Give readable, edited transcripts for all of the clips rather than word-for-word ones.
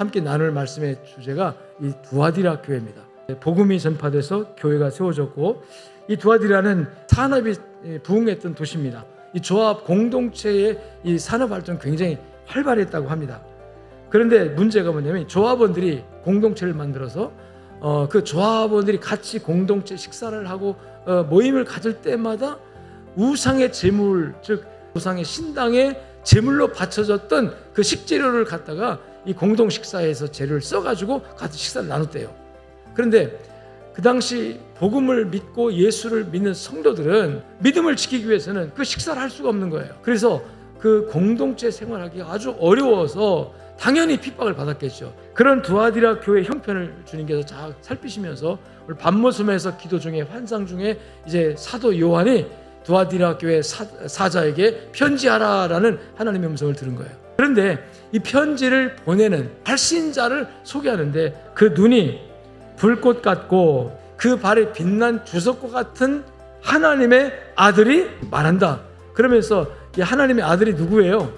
함께 나눌 말씀의 주제가 이 두아디라 교회입니다. 복음이 전파돼서 교회가 세워졌고, 이 두아디라는 산업이 부흥했던 도시입니다. 이 조합 공동체의 이 산업 활동이 굉장히 활발했다고 합니다. 그런데 문제가 뭐냐면 조합원들이 공동체를 만들어서 그 조합원들이 같이 공동체 식사를 하고 모임을 가질 때마다 우상의 제물, 즉 우상의 신당의 제물로 바쳐졌던 그 식재료를 갖다가 이 공동 식사에서 재료를 써가지고 같이 식사를 나눴대요. 그런데 그 당시 복음을 믿고 예수를 믿는 성도들은 믿음을 지키기 위해서는 그 식사를 할 수가 없는 거예요. 그래서 그 공동체 생활하기가 아주 어려워서 당연히 핍박을 받았겠죠. 그런 두아디라 교회 형편을 주님께서 잘 살피시면서 오늘 밤모섬에서 기도 중에 환상 중에 이제 사도 요한이 두아디라 교회 사자에게 편지하라라는 하나님의 음성을 들은 거예요. 그런데 이 편지를 보내는 발신자를 소개하는데 그 눈이 불꽃 같고 그 발에 빛난 주석과 같은 하나님의 아들이 말한다. 그러면서 이 하나님의 아들이 누구예요?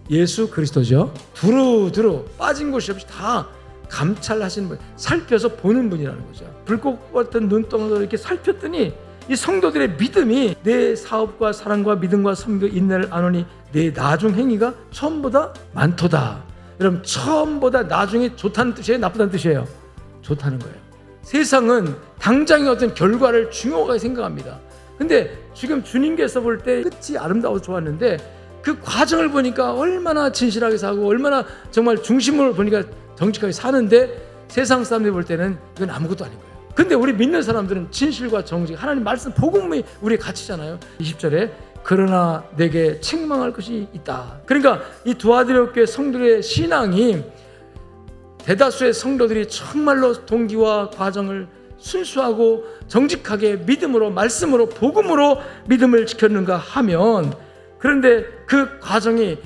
예수 그리스도죠. 두루두루 빠진 곳이 없이 다 감찰하시는 분, 살펴서 보는 분이라는 거죠. 불꽃 같은 눈동자로 이렇게 살폈더니 이 성도들의 믿음이 내 사업과 사랑과 믿음과 섬겨 인내를 안오니 내 나중 행위가 처음보다 많도다. 여러분, 처음보다 나중이 좋다는 뜻이에요? 나쁘다는 뜻이에요? 좋다는 거예요. 세상은 당장의 어떤 결과를 중요하게 생각합니다. 근데 지금 주님께서 볼 때 끝이 아름다워서 좋았는데 그 과정을 보니까 얼마나 진실하게 사고 얼마나 정말 중심을 보니까 정직하게 사는데 세상 사람들이 볼 때는 이건 아무것도 아닌 거예요. 근데 우리 믿는 사람들은 진실과 정직, 하나님 말씀 복음이 우리의 가치잖아요. 20절에 그러나 내게 책망할 것이 있다. 그러니까 이 두아디라 교회 성도들의 신앙이 대다수의 성도들이 정말로 동기와 과정을 순수하고 정직하게 믿음으로 말씀으로 복음으로 믿음을 지켰는가 하면, 그런데 그 과정이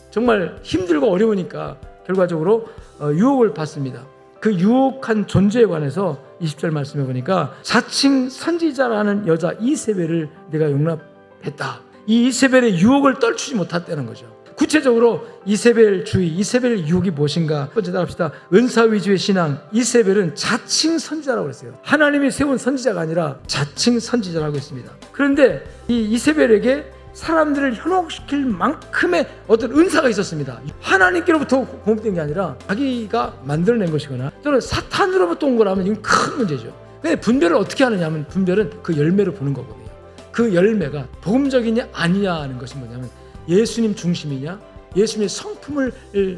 정말 힘들고 어려우니까 결과적으로 유혹을 받습니다. 그 유혹한 존재에 관해서 20절 말씀해 보니까 자칭 선지자라는 여자 이세벨을 내가 용납했다. 이 이세벨의 유혹을 떨치지 못했다는 거죠. 구체적으로 이세벨 주의, 이세벨의 유혹이 무엇인가? 첫 번째 답합시다. 은사 위주의 신앙. 이세벨은 자칭 선지자라고 했어요. 하나님이 세운 선지자가 아니라 자칭 선지자라고 했습니다. 그런데 이 이세벨에게 사람들을 현혹시킬 만큼의 어떤 은사가 있었습니다. 하나님께로부터 공급된 게 아니라 자기가 만들어낸 것이거나 또는 사탄으로부터 온 거라면 이건 큰 문제죠. 근데 분별을 어떻게 하느냐 하면 분별은 그 열매로 보는 거거든요. 그 열매가 복음적이냐 아니냐 하는 것이 뭐냐면 예수님 중심이냐, 예수님의 성품을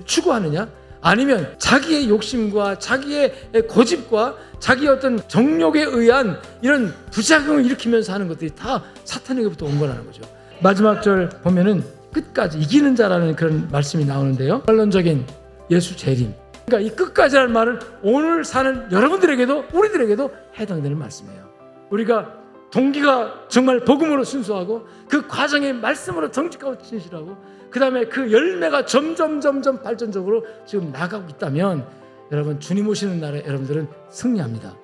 추구하느냐, 아니면 자기의 욕심과 자기의 고집과 자기의 어떤 정욕에 의한 이런 부작용을 일으키면서 하는 것들이 다 사탄에게부터 온 거라는 거죠. 마지막 절 보면은 끝까지 이기는 자라는 그런 말씀이 나오는데요. 결론적인 예수 재림. 그러니까 이 끝까지라는 말은 오늘 사는 여러분들에게도 우리들에게도 해당되는 말씀이에요. 우리가 동기가 정말 복음으로 순수하고 그 과정에 말씀으로 정직하고 진실하고 그 다음에 그 열매가 점점 발전적으로 지금 나가고 있다면 여러분, 주님 오시는 날에 여러분들은 승리합니다.